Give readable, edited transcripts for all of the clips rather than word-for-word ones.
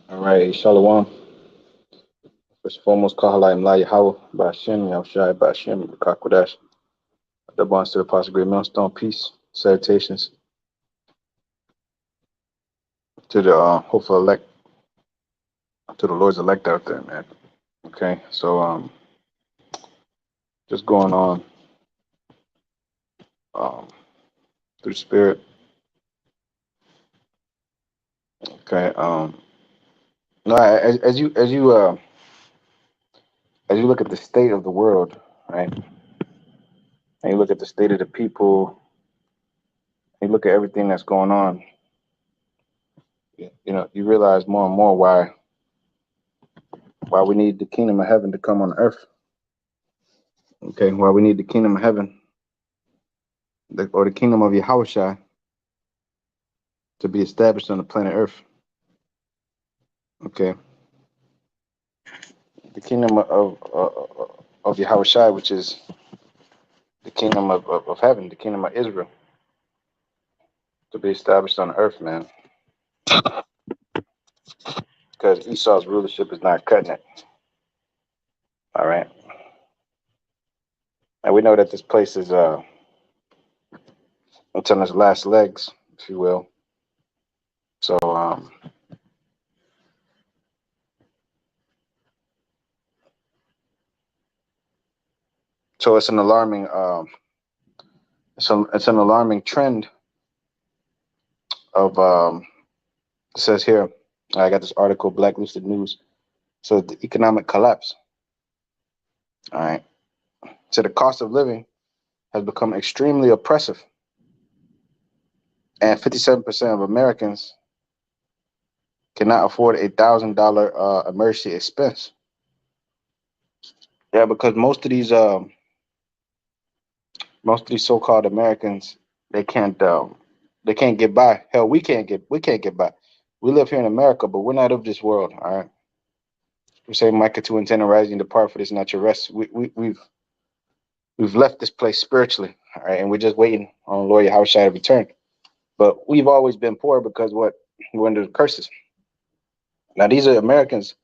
All right, Shalom. First and foremost, Kahalayim La Yahweh, Ba'ashem, Yahushai, Ba'ashem, Kakodash. The bonds to the Apostle Great Millstone, peace, salutations to the hopeful elect, to the Lord's elect out there, man. Okay, so just going on um, through the Spirit. Okay, no, as you look at the state of the world, right, and you look at the state of the people, and you look at everything that's going on, you realize more and more why we need the kingdom of heaven to come on earth. Okay, why we need the kingdom of heaven, or the kingdom of Yahawashi to be established on the planet Earth. Okay, the kingdom of Yahawashi, which is the kingdom of heaven, the kingdom of Israel, to be established on earth, man. Because Esau's rulership is not cutting it. All right, and we know that this place is it's on its last legs, if you will. So it's an alarming it's an alarming trend of it says here. I got this article, Black Lucid News. So the economic collapse. All right. So the cost of living has become extremely oppressive, and 57% of Americans cannot afford $1,000 emergency expense. Yeah, because most of these so-called Americans, they can't get by. Hell, we can't get by. We live here in America, but we're not of this world. All right. We say Micah 2 and 10 arising, depart for this not your rest. We've left this place spiritually, all right, and we're just waiting on Lord Yahushua to return. But we've always been poor because we're under the curses. Now these are Americans.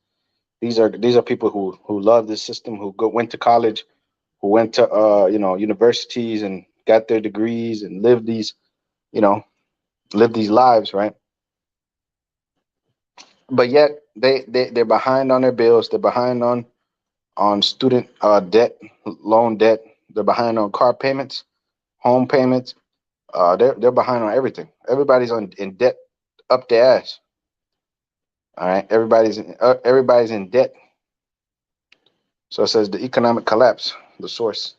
These are people who love this system, went to college, who went to universities and got their degrees and you know live these lives, right? But yet they're behind on their bills. They're behind on student debt, loan debt. They're behind on car payments, home payments. They're behind on everything. Everybody's in debt up their ass. All right, everybody's in debt. So it says the economic collapse, the source.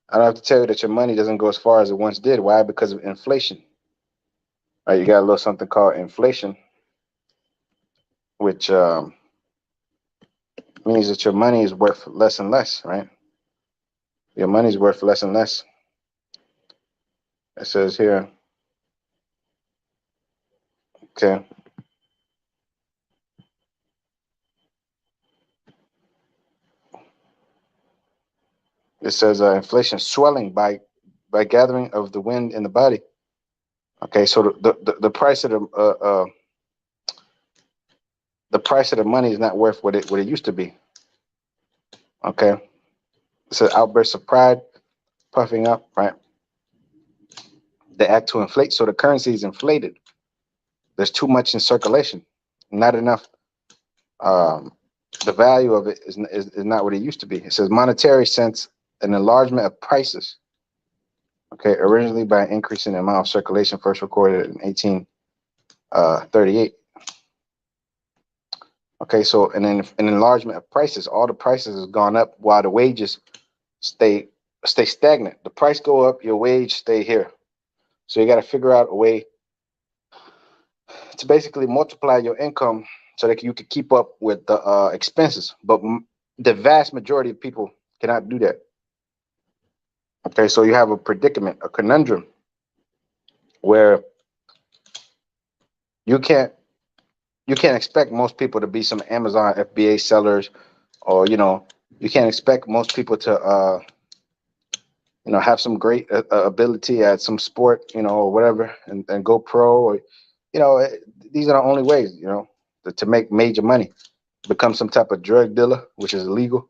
I don't have to tell you that your money doesn't go as far as it once did. Why? Because of inflation. All right, you got a little something called inflation, which means that your money is worth less and less, right? Your money's worth less and less. It says here, okay. It says inflation swelling by gathering of the wind in the body. Okay, so the price of the price of the money is not worth what it used to be. Okay, it says outbursts of pride, puffing up, right? They act to inflate, so the currency is inflated. There's too much in circulation, not enough. Um, the value of it is not what it used to be. It says monetary sense, an enlargement of prices. Okay, originally by increasing the amount of circulation, first recorded in 1838. Okay, so an enlargement of prices. All the prices has gone up while the wages stay stagnant. The price go up, your wage stay here. So you got to figure out a way to basically multiply your income so that you can keep up with the expenses. But the vast majority of people cannot do that. Okay, so you have a predicament, a conundrum, where you can't expect most people to be some Amazon FBA sellers, or you can't expect most people to have some great ability at some sport, or whatever, and go pro, or these are the only ways. to make major money, become some type of drug dealer, which is illegal,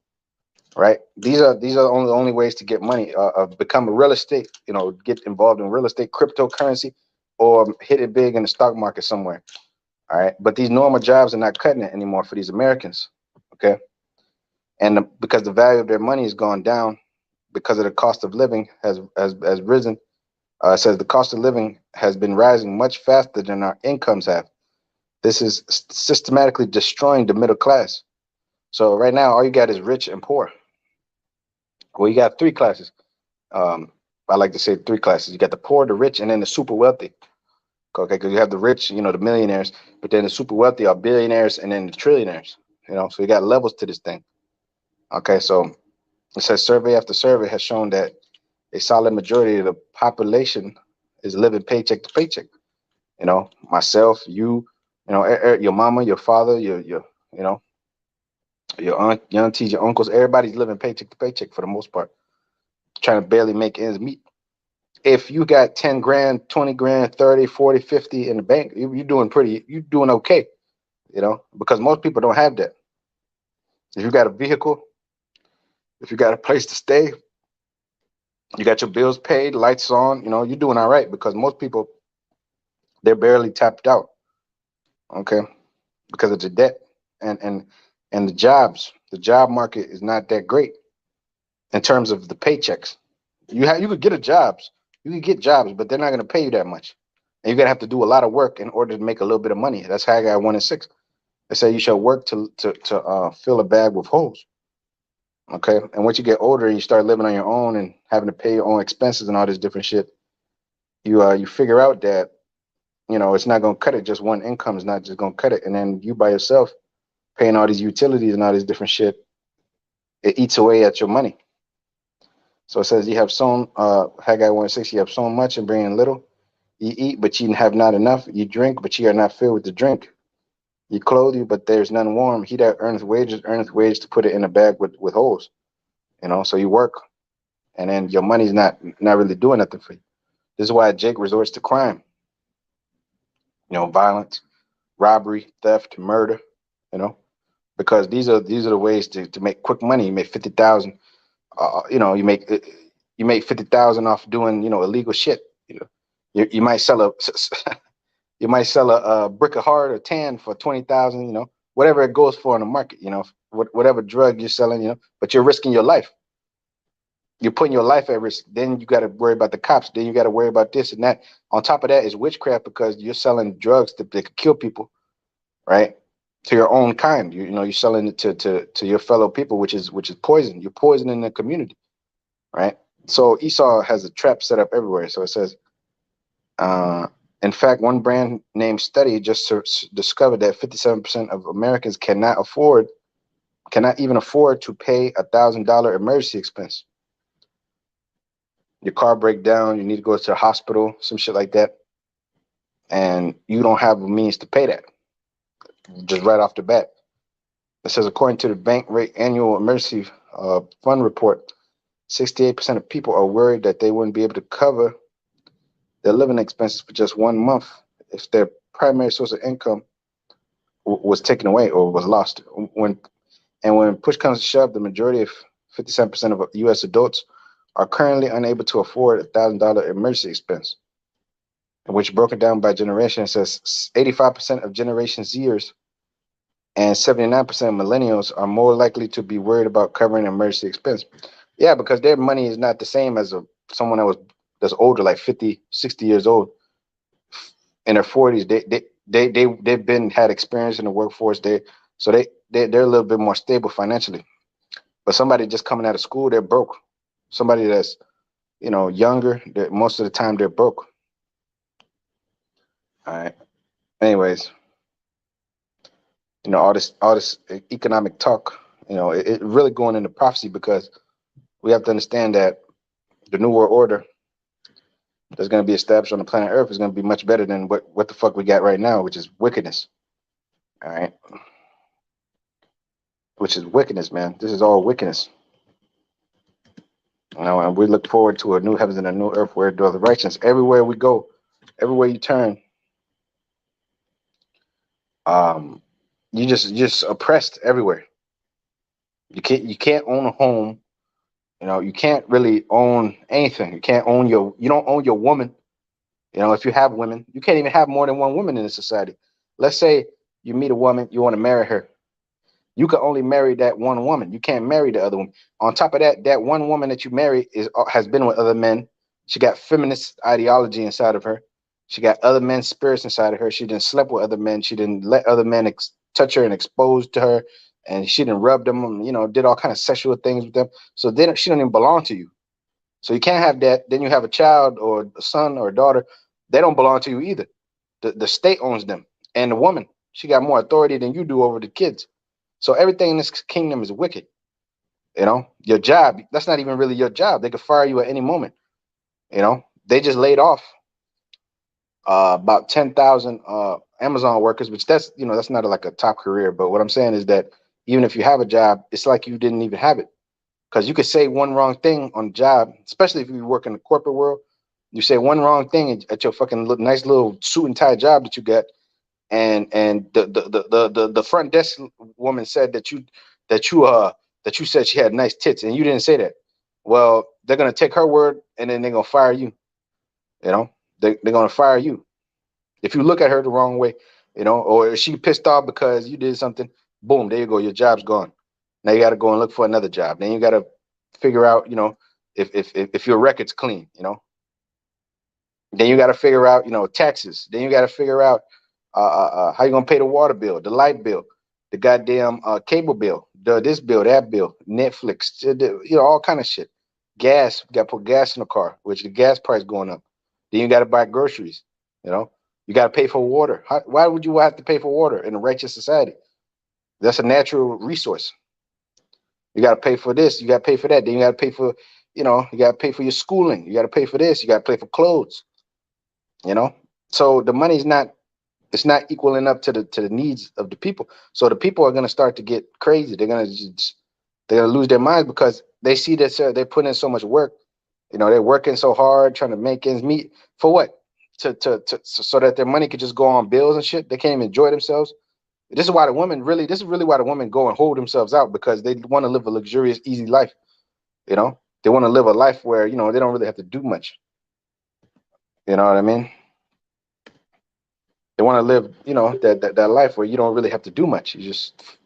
right? These are only ways to get money. Become a real estate, get involved in real estate, cryptocurrency, or hit it big in the stock market somewhere. All right, but these normal jobs are not cutting it anymore for these Americans. Okay, and because the value of their money has gone down because of the cost of living has risen. It says the cost of living has been rising much faster than our incomes have. This is systematically destroying the middle class. So right now, all you got is rich and poor. Well, you got three classes. I like to say three classes. You got the poor, the rich, and then the super wealthy. Okay, because you have the rich, the millionaires, but then the super wealthy are billionaires, and then the trillionaires. So you got levels to this thing. Okay, so it says survey after survey has shown that a solid majority of the population is living paycheck to paycheck. Myself, your mama, your father, your aunt, your aunties, your uncles, everybody's living paycheck to paycheck for the most part, trying to barely make ends meet. If you got 10 grand, 20 grand, 30, 40, 50 in the bank, you're doing okay, because most people don't have that. If you got a vehicle, if you got a place to stay, you got your bills paid, lights on, you're doing all right, because most people, they're barely tapped out, okay, because of the debt and the jobs. The job market is not that great in terms of the paychecks. You could get jobs, but they're not going to pay you that much, and you're gonna have to do a lot of work in order to make a little bit of money. That's Haggai 1:6. They say you shall work to fill a bag with holes. Okay, and once you get older and you start living on your own and having to pay your own expenses and all this different shit, you figure out that it's not gonna cut it. Just one income is not just gonna cut it, and then you by yourself paying all these utilities and all this different shit, it eats away at your money. So it says you have sown, Haggai 1:6, you have sown much and bringing little. You eat, but you have not enough. You drink, but you are not filled with the drink. You clothe you, but there's none warm. He that earneth wages to put it in a bag with holes. So you work, and then your money's not really doing nothing for you. This is why Jake resorts to crime. Violence, robbery, theft, murder. Because these are the ways to make quick money. You make 50,000. You make 50,000 off doing illegal shit. You might sell a brick of hard or tan for 20,000. Whatever it goes for in the market. Whatever drug you're selling. But you're risking your life. You're putting your life at risk. Then you got to worry about the cops. Then you got to worry about this and that. On top of that is witchcraft, because you're selling drugs that could kill people, right? To your own kind. You're selling it to your fellow people, which is poison. You're poisoning the community, right? So Esau has a trap set up everywhere. So it says, in fact, one brand name study just discovered that 57% of Americans cannot even afford to pay $1,000 emergency expense. Your car break down, you need to go to the hospital, some shit like that, and you don't have the means to pay that. Just right off the bat. It says, according to the bank rate annual emergency fund report, 68% of people are worried that they wouldn't be able to cover their living expenses for just 1 month if their primary source of income was taken away or was lost. When push comes to shove, the majority of 57% of U.S. adults are currently unable to afford $1,000 emergency expense, which broken down by generation says 85% of Generation Zers and 79% of millennials are more likely to be worried about covering emergency expense. Yeah, because their money is not the same as someone that's older, like 50, 60 years old, in their 40s. They've had experience in the workforce. They're a little bit more stable financially. But somebody just coming out of school, they're broke. Somebody that's younger, most of the time they're broke. All right. Anyways, all this economic talk, it really going into prophecy, because we have to understand that the new world order that's going to be established on the planet Earth is going to be much better than what the fuck we got right now, which is wickedness. All right. Which is wickedness, man. This is all wickedness. And we look forward to a new heavens and a new earth where dwell the righteous. Everywhere we go, everywhere you turn, You just oppressed everywhere. You can't own a home. You can't really own anything. You don't own your woman. If you have women, you can't even have more than one woman in a society. Let's say you meet a woman, you want to marry her. You can only marry that one woman. You can't marry the other one. On top of that, that one woman that you marry has been with other men. She got feminist ideology inside of her. She got other men's spirits inside of her. She didn't sleep with other men. She didn't let other men touch her and expose to her. And she didn't rub them. Did all kind of sexual things with them. So she don't even belong to you. So you can't have that. Then you have a child or a son or a daughter. They don't belong to you either. The state owns them. And the woman, she got more authority than you do over the kids. So everything in this kingdom is wicked. Your job, that's not even really your job. They could fire you at any moment. They just laid off about 10,000 Amazon workers, which that's not like a top career. But what I'm saying is that even if you have a job, it's like you didn't even have it, because you could say one wrong thing on the job, especially if you work in the corporate world. You say one wrong thing at your fucking nice little suit and tie job that you got, and the front desk woman said that you said she had nice tits and you didn't say that. Well, they're gonna take her word and then they're gonna fire you. You know, they're gonna fire you if you look at her the wrong way. Or if she pissed off because you did something. Boom, there you go. Your job's gone. Now you got to go and look for another job. Then you got to figure out, if your record's clean. Then you got to figure out, taxes. Then you got to figure out how you gonna pay the water bill, the light bill, the goddamn cable bill, this bill, that bill, Netflix, all kind of shit. Gas, you got to put gas in the car, which the gas price going up. Then you got to buy groceries. You got to pay for water. Why would you have to pay for water in a righteous society? That's a natural resource. You got to pay for this. You got to pay for that. Then you got to pay for, you got to pay for your schooling. You got to pay for this. You got to pay for clothes. So the money's not, it's not equaling up to the needs of the people. So the people are going to start to get crazy. They're going to lose their minds because they see that they're putting in so much work. They're working so hard trying to make ends meet for what? So that their money could just go on bills and shit. They can't even enjoy themselves. This is really why the women go and hold themselves out, because they want to live a luxurious, easy life. They want to live a life where, they don't really have to do much. You know what I mean? They want to live, that life where you don't really have to do much. You just,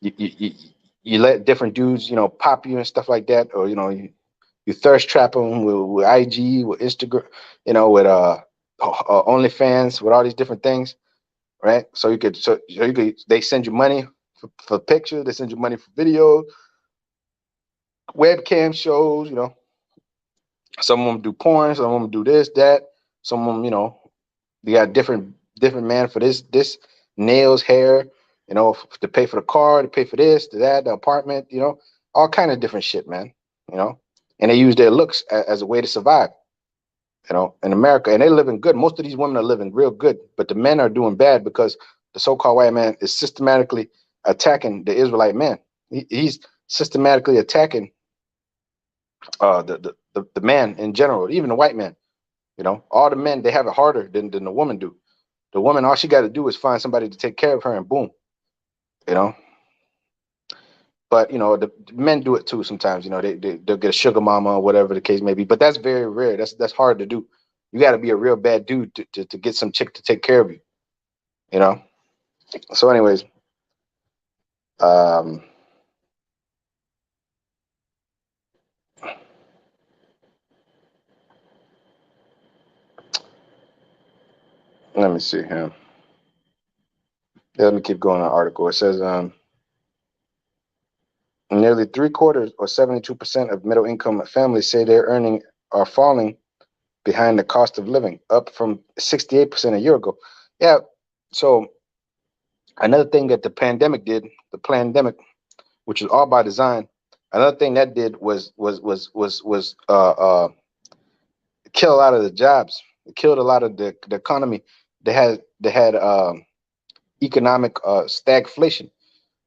you let different dudes, pop you and stuff like that, or you thirst trap them with IG, with Instagram, with OnlyFans, with all these different things, right? They send you money for pictures, they send you money for video, webcam shows, some of them do porn, some of them do this, that, some of them, they got different man for this nails, hair, to pay for the car, to pay for this, to that, the apartment, all kind of different shit, man. And they use their looks as a way to survive, in America. And they're living good. Most of these women are living real good, but the men are doing bad because the so-called white man is systematically attacking the Israelite man. He's systematically attacking the man in general, even the white man. All the men, they have it harder than the woman do. The woman, all she got to do is find somebody to take care of her, and boom, you know. But the men do it too sometimes. They'll get a sugar mama or whatever the case may be. But that's very rare. That's hard to do. You got to be a real bad dude to get some chick to take care of you. So, anyways, um, let me see here. Yeah, let me keep going on the article. It says nearly 3/4 or 72% of middle income families say their earnings are falling behind the cost of living, up from 68% a year ago. Yeah. So another thing that the pandemic, which is all by design, another thing that did was kill a lot of the jobs. It killed a lot of the economy. They had economic stagflation,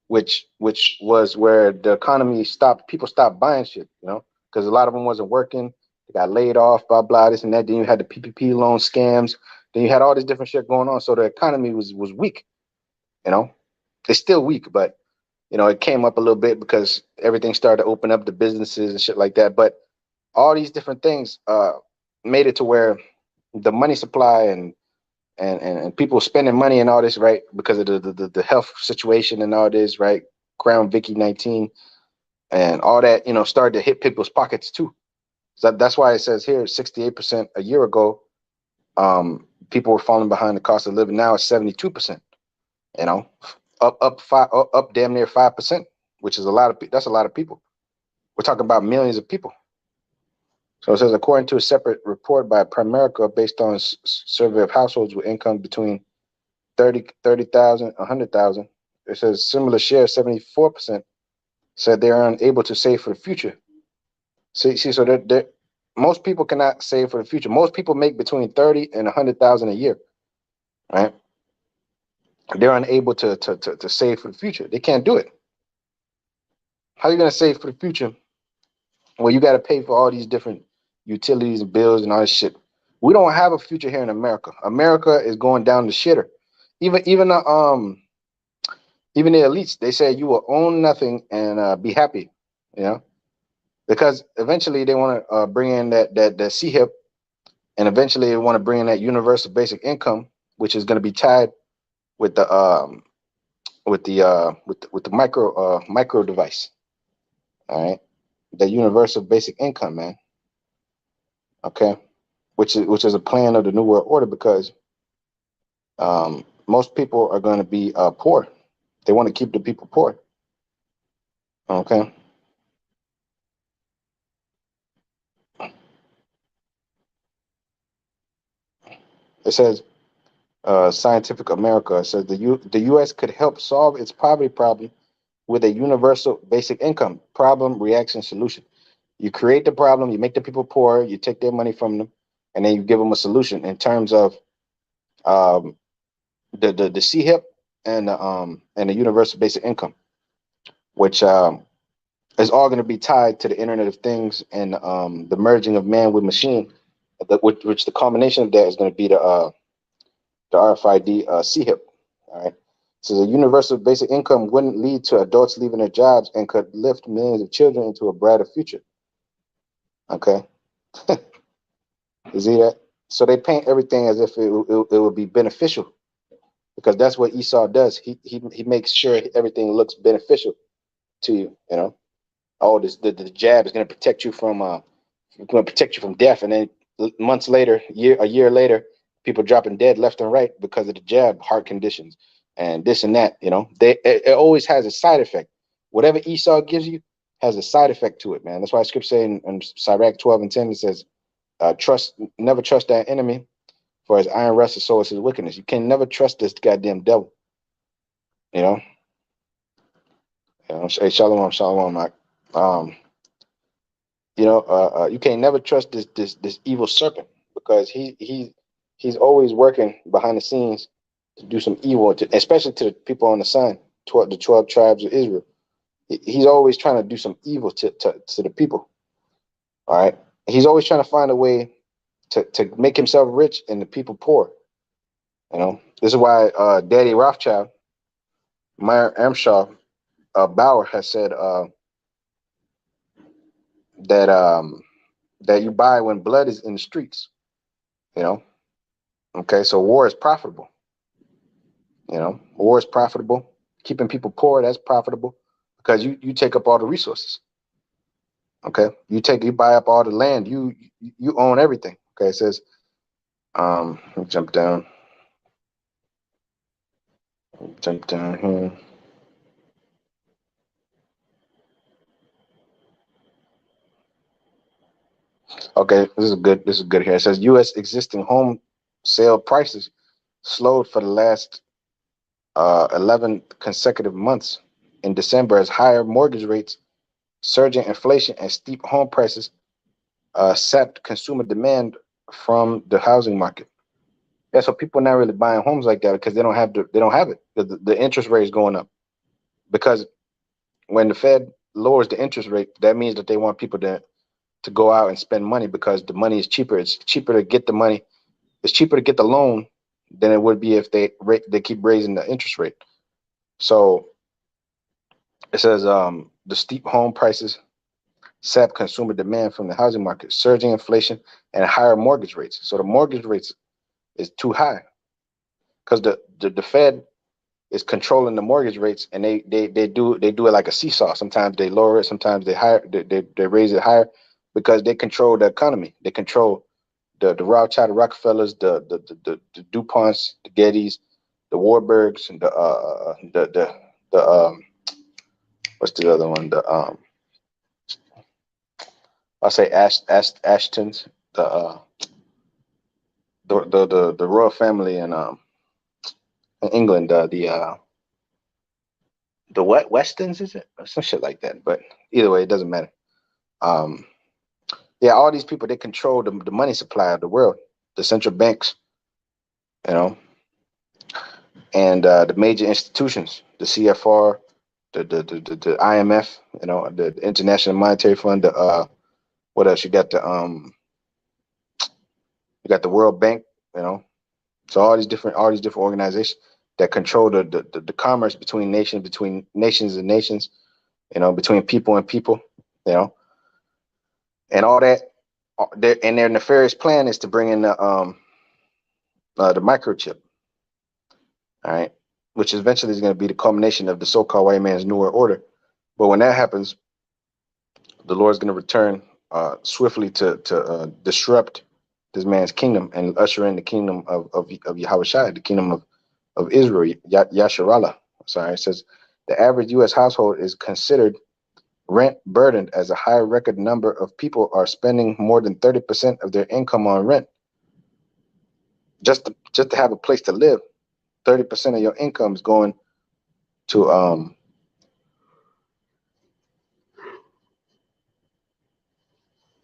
which was where the economy stopped. People stopped buying shit, because a lot of them wasn't working. They got laid off, blah blah, this and that. Then you had the PPP loan scams. Then you had all this different shit going on. So the economy was weak. You know, it's still weak, but it came up a little bit because everything started to open up the businesses and shit like that. But all these different things made it to where the money supply and people spending money and all this, right? Because of the health situation and all this, right? Crown Vicky 19 and all that, started to hit people's pockets too. So that's why it says here 68% a year ago. People were falling behind the cost of living. Now it's 72%. You know, up damn near 5%, which is a lot of that's a lot of people. We're talking about millions of people. So it says, according to a separate report by Primerica based on a survey of households with income between 30,000, 100,000, it says similar share, 74%, said they are unable to save for the future. See, so most people cannot save for the future. Most people make between 30 and 100,000 a year, right? They're unable to save for the future. They can't do it. How are you going to save for the future? Well, you got to pay for all these different utilities and bills and all this shit. We don't have a future here in America. America is going down the shitter. Even the elites, they say you will own nothing and be happy, you know, because eventually they want to bring in that CHIP, and eventually they want to bring in that universal basic income, which is going to be tied with the micro device. All right, the universal basic income, man. Okay, which is a plan of the New World Order, because most people are going to be poor. They want to keep the people poor. Okay. It says Scientific America says the U.S. could help solve its poverty problem with a universal basic income problem reaction solution. You create the problem, you make the people poor, you take their money from them, and then you give them a solution in terms of um, the CHIP and the universal basic income, which is all going to be tied to the Internet of Things and the merging of man with machine, which the combination of that is going to be the RFID CHIP. All right. So the universal basic income wouldn't lead to adults leaving their jobs and could lift millions of children into a brighter future. Okay. You see that? So they paint everything as if it would be beneficial, because that's what Esau does. He makes sure everything looks beneficial to you. You know, oh, the jab is going to protect you from death, and then months later, a year later, people dropping dead left and right because of the jab, heart conditions, and this and that. You know, it always has a side effect. Whatever Esau gives you has a side effect to it, man. That's why Scripture saying in Sirach 12:10 it says, never trust that enemy, for his iron wrestles, so is his wickedness. You can never trust this goddamn devil. You know. Hey, shalom, shalom, Mike. Um, you can't never trust this evil serpent, because he's always working behind the scenes to do some evil, especially to the people on the sun, the 12 tribes of Israel. He's always trying to do some evil to the people. All right, he's always trying to find a way to make himself rich and the people poor. You know, this is why Daddy Rothschild, Meyer Amshaw, Bauer has said that that you buy when blood is in the streets. You know, okay, so war is profitable. You know, war is profitable. Keeping people poor, that's profitable, because you take up all the resources. Okay, you buy up all the land. You own everything. Okay, it says let me jump down here. Okay, this is good here. It says U.S. existing home sale prices slowed for the last 11 consecutive months in December, as higher mortgage rates, surging inflation, and steep home prices sapped consumer demand from the housing market. Yeah, so people are not really buying homes like that because they don't have it. The interest rate is going up, because when the Fed lowers the interest rate, that means that they want people to go out and spend money, because the money is cheaper. It's cheaper to get the money. It's cheaper to get the loan than it would be if they keep raising the interest rate. So it says the steep home prices sap consumer demand from the housing market, surging inflation, and higher mortgage rates. So the mortgage rates is too high because the Fed is controlling the mortgage rates, and they do it like a seesaw. Sometimes they lower it, sometimes they raise it higher because they control the economy. They control the Rothschild, the Rockefellers, the DuPonts, the Gettys, the Warburgs, and the what's the other one? The I'll say Ashtons, the royal family in England, the Westons, is it, or some shit like that? But either way, it doesn't matter. Um, yeah, all these people, they control the money supply of the world, the central banks, you know, and the major institutions, the CFR, the IMF, the International Monetary Fund, the what else? You got the World Bank, you know. So all these different organizations that control the commerce between nations and nations, between people and people, you know, and all that. And their nefarious plan is to bring in the microchip, all right, which eventually is going to be the culmination of the so-called white man's New World Order. But when that happens, the Lord is going to return swiftly to disrupt this man's kingdom and usher in the kingdom of Yahawashi, the kingdom of Israel, Yasharallah. Sorry, it says the average U.S. household is considered rent burdened as a high record number of people are spending more than 30% of their income on rent just to have a place to live. 30% of your income is going to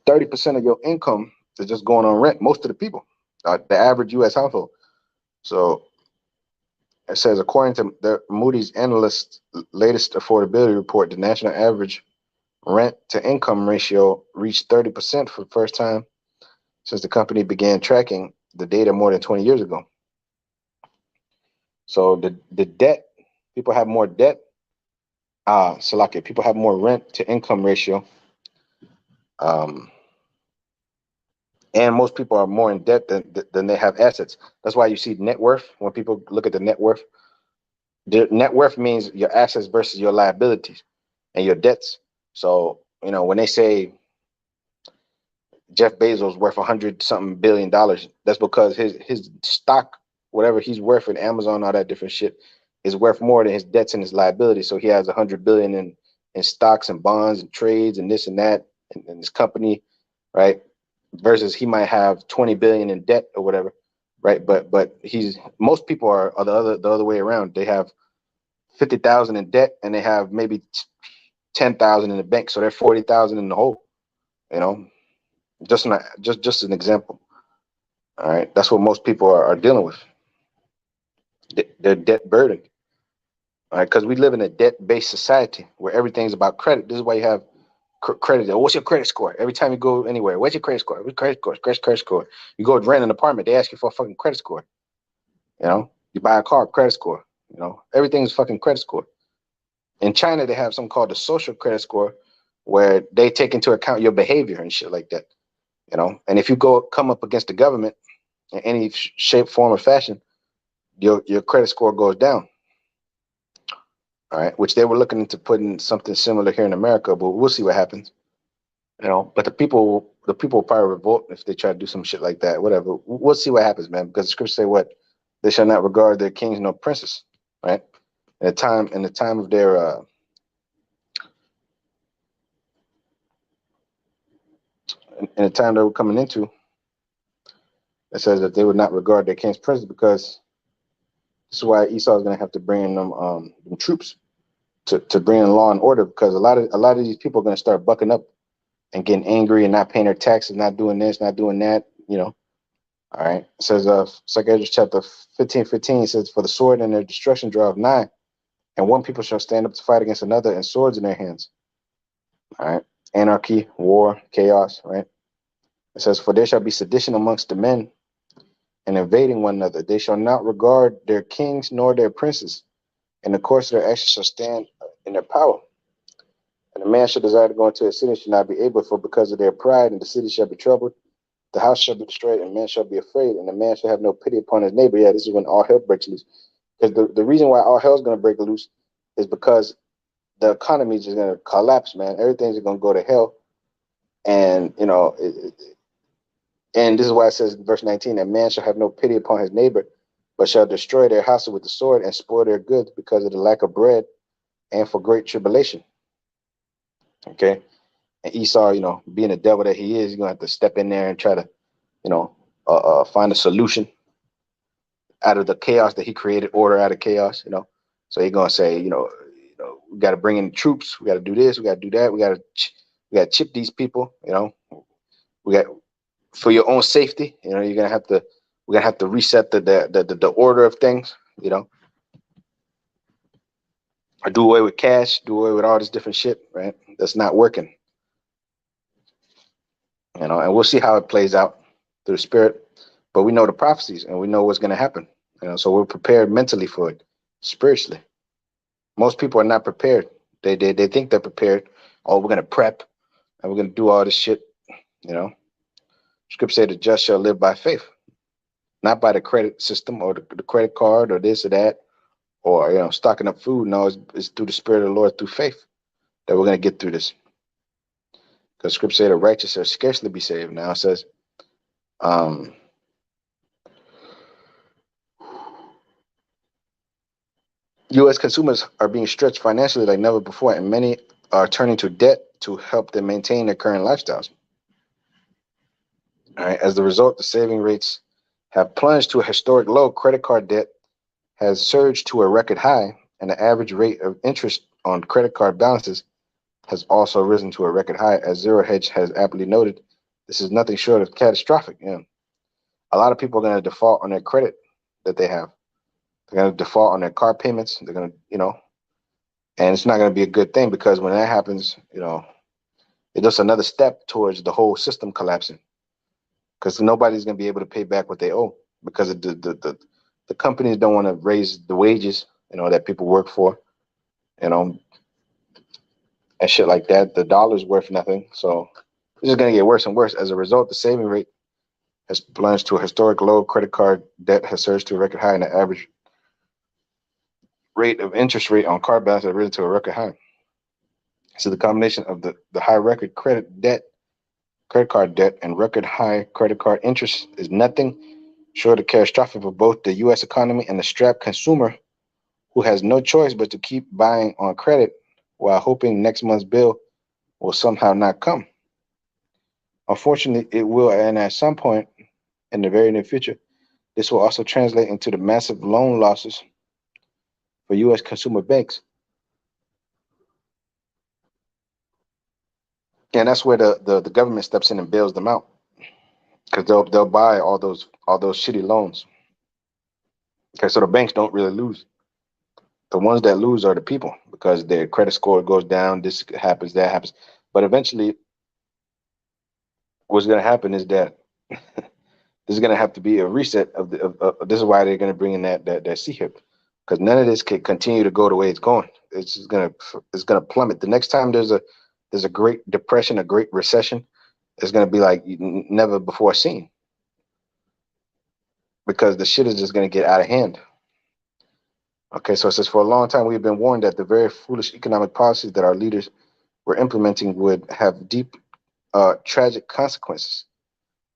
30% of your income is just going on rent. Most of the people, the average U.S. household. So it says, according to the Moody's analyst latest affordability report, the national average rent to income ratio reached 30% for the first time since the company began tracking the data more than 20 years ago. So the debt, people have more debt. Salaki, people have more rent to income ratio. And most people are more in debt than they have assets. That's why you see net worth. When people look at the net worth means your assets versus your liabilities and your debts. So, when they say Jeff Bezos worth $100-something billion, that's because his stock, whatever he's worth in Amazon, all that different shit, is worth more than his debts and his liabilities. So he has $100 billion in stocks and bonds and trades and this and that in his company, right? Versus he might have 20 billion in debt or whatever, right? But most people are the other way around. They have 50,000 in debt and they have maybe 10,000 in the bank, so they're 40,000 in the hole. Just an example. All right, that's what most people are dealing with. They're debt burdened. All right, because we live in a debt-based society where everything's about credit. This is why you have credit. What's your credit score? Every time you go anywhere, what's your credit score? What's credit score? You go rent an apartment, they ask you for a fucking credit score. You buy a car, credit score. Everything's fucking credit score. In China, they have something called the social credit score, where they take into account your behavior and shit like that. And if you come up against the government in any shape, form, or fashion, your credit score goes down. All right, which they were looking into putting something similar here in America, but we'll see what happens. But the people will probably revolt if they try to do some shit like that. Whatever, we'll see what happens, man. Because the scriptures say what? They shall not regard their kings nor princes, right? In the time of their in the time they were coming into, it says that they would not regard their kings princes, because this is why Esau is going to have to bring in them troops to bring in law and order, because a lot of these people are going to start bucking up and getting angry and not paying their taxes, not doing this, not doing that. All right. It says 2 Ezra chapter 15:15 says, for the sword and their destruction draweth nigh, and one people shall stand up to fight against another, and swords in their hands. All right. Anarchy, war, chaos, right? It says, for there shall be sedition amongst the men, and invading one another. They shall not regard their kings nor their princes, and the course of their actions shall stand in their power. And a man shall desire to go into a city, shall not be able, for because of their pride, and the city shall be troubled. The house shall be destroyed, and man shall be afraid, and the man shall have no pity upon his neighbor. Yeah, this is when all hell breaks loose. Because the reason why all hell is going to break loose is because the economy is just going to collapse, man. Everything's going to go to hell. And, and this is why it says in verse 19 that man shall have no pity upon his neighbor, but shall destroy their houses with the sword and spoil their goods because of the lack of bread and for great tribulation. Okay. And Esau, being the devil that he is, he's going to have to step in there and try to, find a solution out of the chaos that he created, order out of chaos. So he's going to say, we got to bring in troops. We got to do this. We got to do that. We got to chip these people. We got for your own safety. We're gonna have to reset the order of things. Or do away with cash, do away with all this different shit, right? That's not working. And we'll see how it plays out through the spirit. But we know the prophecies and we know what's gonna happen. So we're prepared mentally for it, spiritually. Most people are not prepared. They think they're prepared. Oh, we're gonna prep and we're gonna do all this shit. Scripture said the just shall live by faith, not by the credit system or the credit card or this or that, or stocking up food. No, it's through the spirit of the Lord, through faith, that we're gonna get through this. Because scripture said the righteous shall scarcely be saved. Now it says, U.S. consumers are being stretched financially like never before, and many are turning to debt to help them maintain their current lifestyles. All right. As a result, the saving rates have plunged to a historic low. Credit card debt has surged to a record high, and the average rate of interest on credit card balances has also risen to a record high. As Zero Hedge has aptly noted, this is nothing short of catastrophic. A lot of people are going to default on their credit that they have. They're going to default on their car payments. They're going to, and it's not going to be a good thing, because when that happens, it's just another step towards the whole system collapsing, because nobody's going to be able to pay back what they owe, because of the companies don't want to raise the wages, that people work for, and shit like that. The dollar's worth nothing. So it's just going to get worse and worse. As a result, the saving rate has plunged to a historic low. Credit card debt has surged to a record high, and the average rate of interest rate on card balance has risen to a record high. So the combination of the high record credit card debt, and record high credit card interest is nothing short of catastrophic for both the U.S. economy and the strapped consumer, who has no choice but to keep buying on credit while hoping next month's bill will somehow not come. Unfortunately, it will, and at some point in the very near future, this will also translate into the massive loan losses for U.S. consumer banks. And that's where the government steps in and bails them out, because they'll buy all those shitty loans. Okay, so the banks don't really lose. The ones that lose are the people, because their credit score goes down. This happens, that happens, but eventually, what's going to happen is that there's going to have to be a reset of this is why they're going to bring in that CHIP, because none of this can continue to go the way it's going. It's going to plummet. The next time there's a great depression, a great recession, it's going to be like never before seen, because the shit is just going to get out of hand. Okay, so it says, for a long time we've been warned that the very foolish economic policies that our leaders were implementing would have deep, tragic consequences.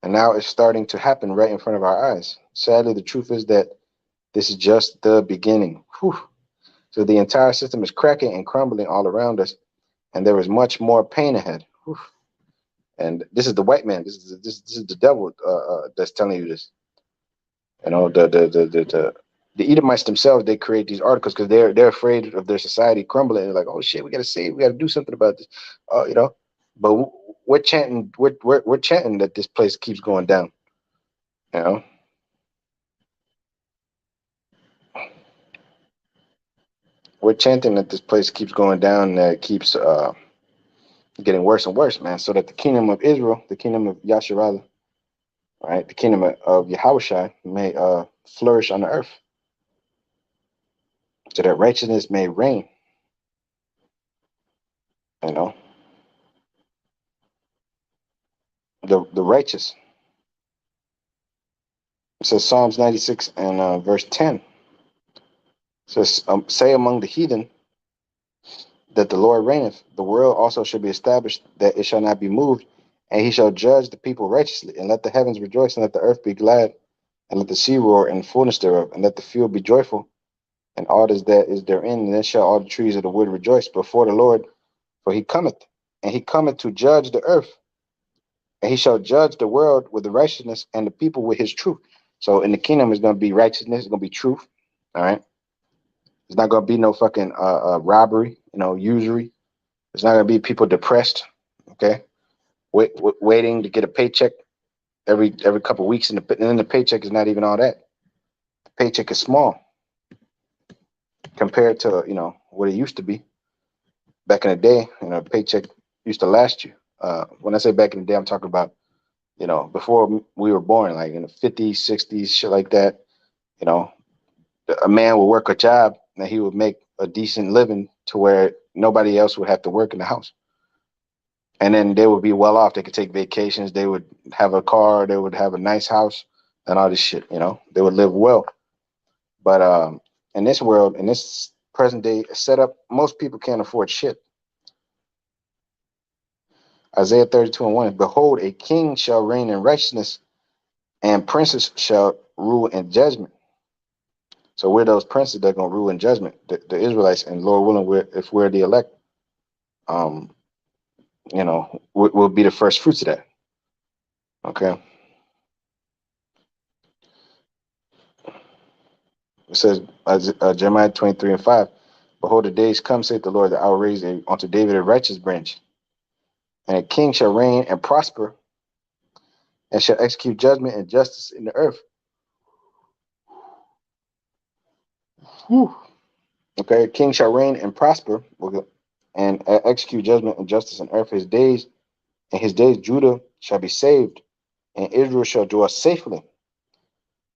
And now it's starting to happen right in front of our eyes. Sadly, the truth is that this is just the beginning. Whew. So the entire system is cracking and crumbling all around us, and there is much more pain ahead. Whew. And this is the white man. This is the devil that's telling you this. The Edomites themselves, they create these articles because they're afraid of their society crumbling. They're like, oh shit, we got to do something about this, But we're chanting, we're chanting that this place keeps going down. We're chanting that this place keeps going down, and that it keeps getting worse and worse, man. So that the kingdom of Israel, the kingdom of Yasharallah, right, the kingdom of Yahawashi may flourish on the earth. so that righteousness may reign. You know, the righteous. It says Psalms 96 and verse 10. It says, say among the heathen that the Lord reigneth. The world also shall be established, that it shall not be moved, and he shall judge the people righteously. And let the heavens rejoice, and let the earth be glad, and let the sea roar in the fullness thereof, and let the field be joyful, and all that is therein. And then shall all the trees of the wood rejoice before the Lord, for he cometh, and he cometh to judge the earth, and he shall judge the world with the righteousness, and the people with his truth. So in the kingdom is going to be righteousness, it's going to be truth. All right, it's not going to be no fucking robbery, usury. It's not going to be people depressed. Okay, waiting to get a paycheck every couple of weeks, and then the paycheck is not even all that. The paycheck is small compared to what it used to be back in the day. Paycheck used to last you. When I say back in the day, I'm talking about before we were born, like in the 50s, 60s, shit like that. You know, a man would work a job and he would make a decent living to where nobody else would have to work in the house. And then they would be well off. They could take vacations. They would have a car. They would have a nice house and all this shit. They would live well. But in this world, in this present day setup, most people can't afford shit. Isaiah 32 and 1. Behold, a king shall reign in righteousness, and princes shall rule in judgment. So we're those princes that are going to rule in judgment, the Israelites, and Lord willing, if we're the elect, um, we'll be the first fruits of that. Okay. It says, Jeremiah 23 and 5, behold, the days come, saith the Lord, that I will raise unto David a righteous branch, and a king shall reign and prosper, and shall execute judgment and justice in the earth. Whew. Okay, a king shall reign and prosper, and execute judgment and justice in earth. In his days, Judah shall be saved, and Israel shall dwell safely.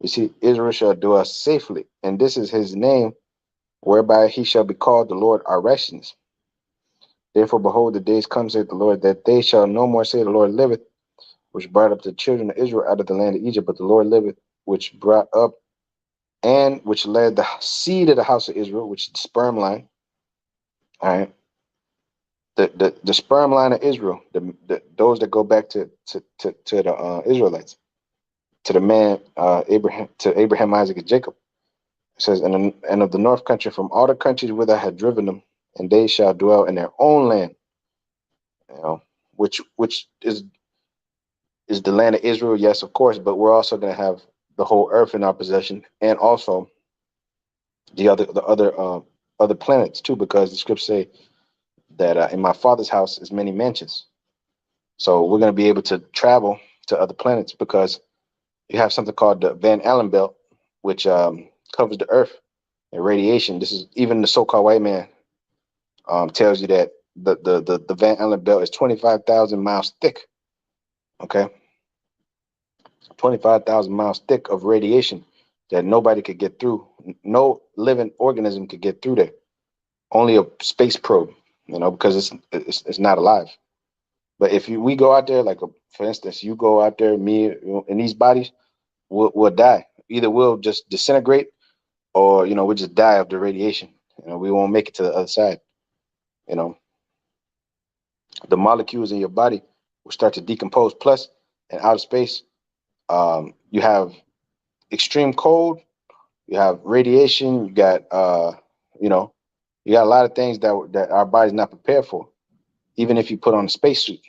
You see, Israel shall dwell safely, and this is his name, whereby he shall be called the Lord our righteousness. Therefore, behold, the days come, saith the Lord, that they shall no more say, the Lord liveth, which brought up the children of Israel out of the land of Egypt, but the Lord liveth, which brought up and which led the seed of the house of Israel, which is the sperm line. All right. The sperm line of Israel, those that go back to the Israelites, to the man Abraham, Isaac, and Jacob. It says, and of the north country, from all the countries whither I had driven them, and they shall dwell in their own land. Which is the land of Israel, yes, of course, but we're also going to have the whole earth in our possession, and also the other planets too, because the scriptures say that in my Father's house is many mansions. So we're going to be able to travel to other planets because you have something called the Van Allen belt, which covers the earth and radiation. This is even the so-called white man tells you that the Van Allen belt is 25,000 miles thick. Okay, 25,000 miles thick of radiation that nobody could get through. No living organism could get through there. Only a space probe, because it's not alive. But if we go out there, like for instance, you go out there, me in these bodies, we'll die. Either we'll just disintegrate, or we'll just die of the radiation. We won't make it to the other side. The molecules in your body will start to decompose. Plus, in outer space, you have extreme cold, you have radiation, you got you got a lot of things that our body's not prepared for, even if you put on a spacesuit.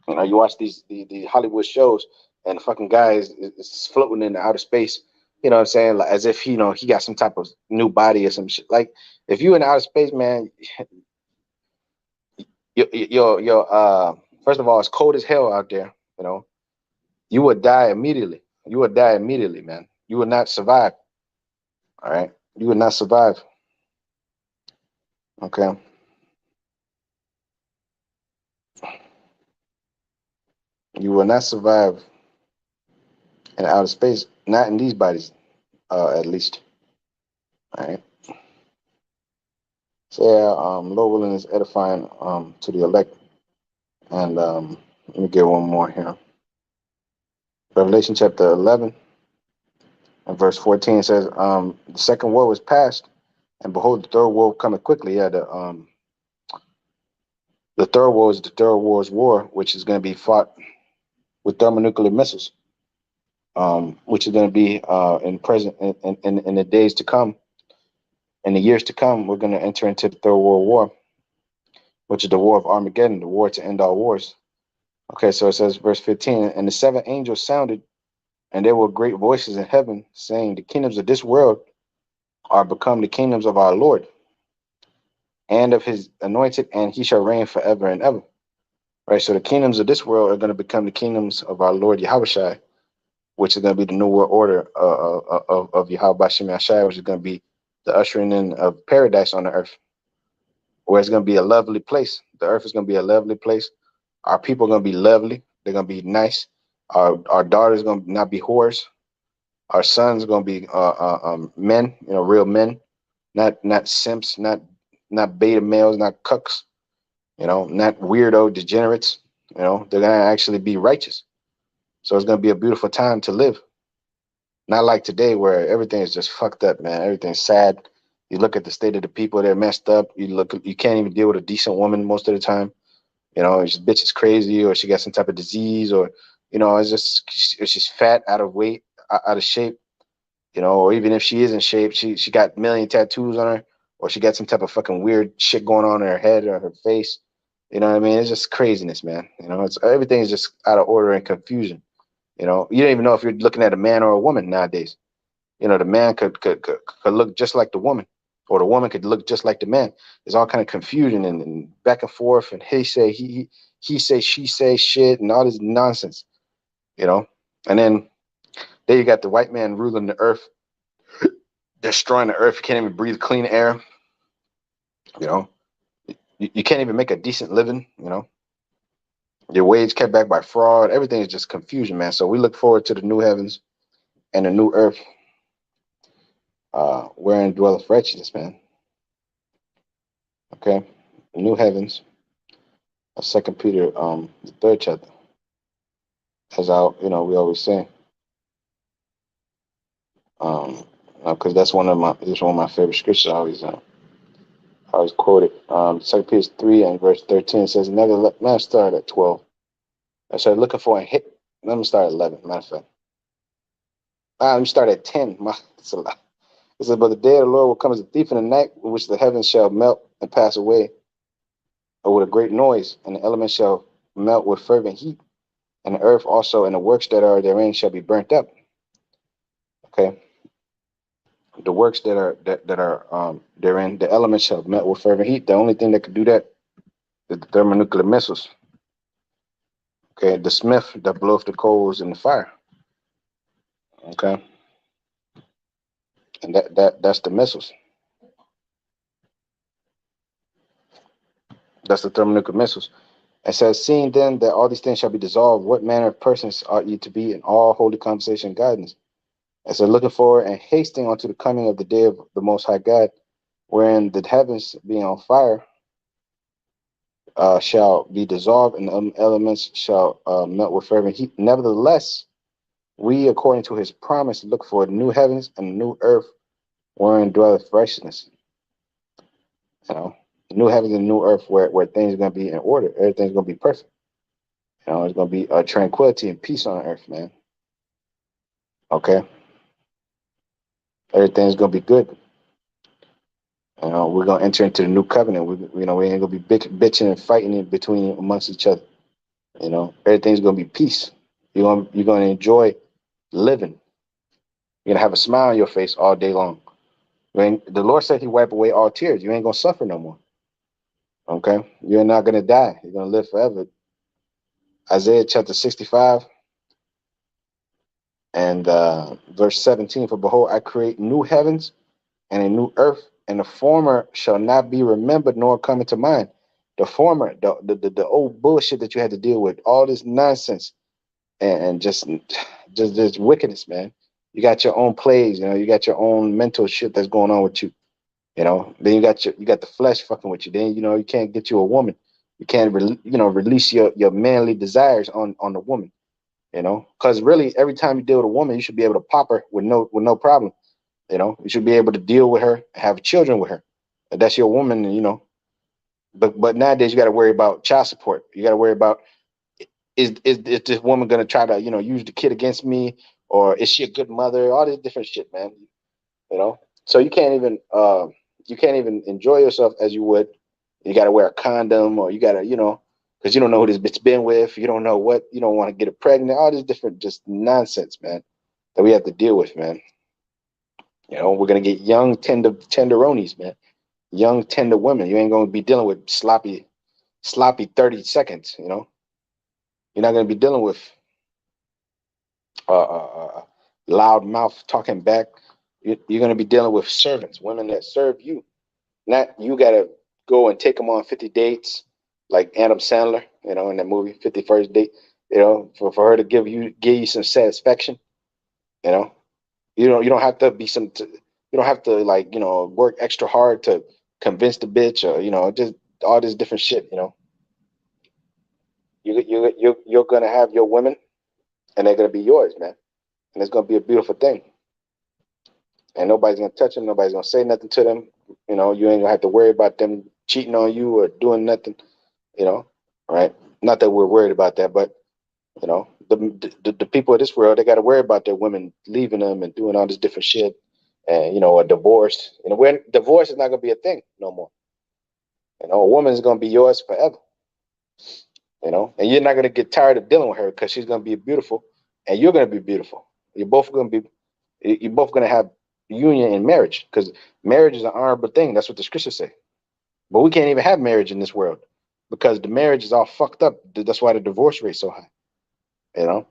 You watch the Hollywood shows, and the fucking guy is floating in the outer space. You know what I'm saying? Like as if he got some type of new body or some shit. Like if you in outer space, man, your first of all, it's cold as hell out there. You would die immediately. You would die immediately, man. You would not survive. All right, you would not survive. Okay, you will not survive in outer space. Not in these bodies, at least. All right. So yeah, Lord willing is edifying to the elect. And let me get one more here. Revelation chapter 11 and verse 14 says, the second woe is past, and behold, the third woe coming quickly. Yeah, the third woe is the third war's war, which is going to be fought with thermonuclear missiles, which is going to be in present in the days to come, in the years to come. We're going to enter into the third world war, which is the war of Armageddon, the war to end all wars. Okay, so it says, verse 15, and the seven angels sounded, and there were great voices in heaven, saying, the kingdoms of this world are become the kingdoms of our Lord and of his anointed, and he shall reign forever and ever. Right, so the kingdoms of this world are going to become the kingdoms of our Lord Yahawashi, which is going to be the new world order of Yahawashi Mashai, which is going to be the ushering in of paradise on the earth, where it's going to be a lovely place. The earth is going to be a lovely place. Our people are going to be lovely. They're going to be nice. Our daughters are going to not be whores. Our sons are going to be men, real men, not simps, not beta males, not cucks, not weirdo degenerates. They're going to actually be righteous. So it's going to be a beautiful time to live. Not like today where everything is just fucked up, man. Everything's sad. You look at the state of the people, they're messed up. You can't even deal with a decent woman most of the time. This bitch is crazy, or she got some type of disease, or it's just fat, out of weight, out of shape. Or even if she is in shape, she got a million tattoos on her, or she got some type of fucking weird shit going on in her head or her face. You know what I mean? It's just craziness, man. It's everything is just out of order and confusion. You don't even know if you're looking at a man or a woman nowadays. The man could look just like the woman, or the woman could look just like the man. There's all kind of confusion and back and forth, and he say, she say shit, and all this nonsense. And then there you got the white man ruling the earth, destroying the earth. You can't even breathe clean air. You know, you can't even make a decent living. Your wage kept back by fraud. Everything is just confusion, man. So we look forward to the new heavens and the new earth, wherein dwelleth righteousness, man. Okay, the new heavens. Second Peter, the third chapter, as we always say, because that's one of my favorite scriptures. I always quote it. Second Peter 3 and verse 13 says, "Never let man start at 12. I started looking for a hit. Let me start at 11. Matter of fact, let me start at 10. It's a lot. It says, but the day of the Lord will come as a thief in the night, in which the heavens shall melt and pass away, or with a great noise, and the elements shall melt with fervent heat, and the earth also and the works that are therein shall be burnt up." Okay, the works that are therein, the elements shall melt with fervent heat. The only thing that could do that is the thermonuclear missiles. Okay, the smith that bloweth the coals in the fire. Okay, and that's the missiles. That's the thermonuclear missiles. It says, "Seeing then that all these things shall be dissolved, what manner of persons ought ye to be in all holy conversation and guidance?" And so, looking forward and hasting unto the coming of the day of the Most High God, wherein the heavens being on fire shall be dissolved, and the elements shall melt with fervent heat. Nevertheless, we, according to his promise, look for the new heavens and the new earth, wherein dwelleth righteousness. The new heavens and new earth, where things are going to be in order. Everything's going to be perfect. It's going to be tranquility and peace on earth, man. Okay, everything's going to be good. We're going to enter into the new covenant. We ain't going to be bitching and fighting in between amongst each other. Everything's going to be peace. You're going to enjoy living. You're going to have a smile on your face all day long. The Lord said he wipe away all tears. You ain't going to suffer no more. Okay? You're not going to die. You're going to live forever. Isaiah chapter 65 and verse 17, "For behold, I create new heavens and a new earth, and the former shall not be remembered nor come into mind." The former, the old bullshit that you had to deal with, all this nonsense and just wickedness, man. You got your own plays, you know, you got your own mental shit that's going on with you. You know, then you got the flesh fucking with you. Then you know you can't get you a woman. You can't release your manly desires on the woman. You know, because really every time you deal with a woman, you should be able to pop her with no problem. You know, you should be able to deal with her, have children with her. That's your woman, you know. But nowadays you got to worry about child support. You got to worry about is this woman gonna try to use the kid against me, or is she a good mother? All this different shit, man. You know, so you can't even enjoy yourself as you would. You got to wear a condom, or you got to because you don't know who this bitch been with. You don't know what you don't want to get her pregnant. All this different just nonsense, man, that we have to deal with, man. You know, we're gonna get young tenderonis, man. Young tender women. You ain't gonna be dealing with sloppy 30 seconds. You know, you're not gonna be dealing with loud mouth talking back. You're gonna be dealing with servants, women that serve you. Not you gotta go and take them on 50 dates, like Adam Sandler, in that movie 51st Date. For her to give you some satisfaction. You know, you don't have to be you don't have to like work extra hard to convince the bitch, or just all this different shit. You're gonna have your women, and they're gonna be yours, man, and it's gonna be a beautiful thing. And nobody's gonna touch them. Nobody's gonna say nothing to them. You ain't gonna have to worry about them cheating on you or doing nothing. You know, right? Not that we're worried about that, but the people of this world, they got to worry about their women leaving them and doing all this different shit, and a divorce. When divorce is not gonna be a thing no more. A woman is gonna be yours forever. And you're not gonna get tired of dealing with her because she's gonna be beautiful, and you're gonna be beautiful. You're both gonna have union in marriage, because marriage is an honorable thing. That's what the scriptures say. But we can't even have marriage in this world because the marriage is all fucked up. That's why the divorce rate is so high. You know,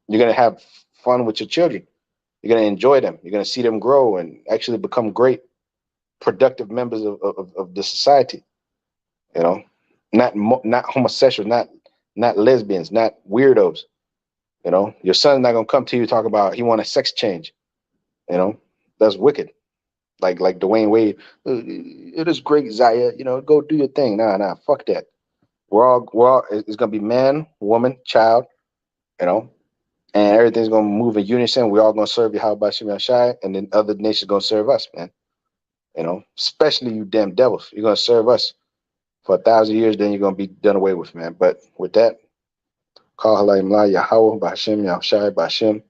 you're gonna have fun with your children. You're gonna enjoy them. You're gonna see them grow and actually become great, productive members of the society. You know, not homosexual, not lesbians, not weirdos. Your son's not gonna come to you talk about he want a sex change. That's wicked. Like Dwayne Wade, it is great, Zaya. Go do your thing. Nah, fuck that. We're all. It's gonna be man, woman, child. You know, and everything's gonna move in unison. We're all gonna serve Yahawashi Shai, and then other nations gonna serve us, man. Especially you damn devils. You're gonna serve us for 1,000 years, then you're gonna be done away with, man. But with that, call Halayim Yahweh, Ba'Hashem, Yahushai, Ba'Hashem,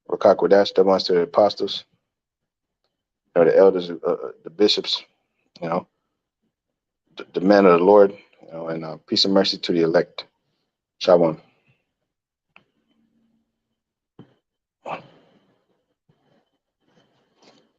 Rakakwadash, the ones to the apostles, the elders, the bishops, you know, the men of the Lord, and peace and mercy to the elect. Shalom.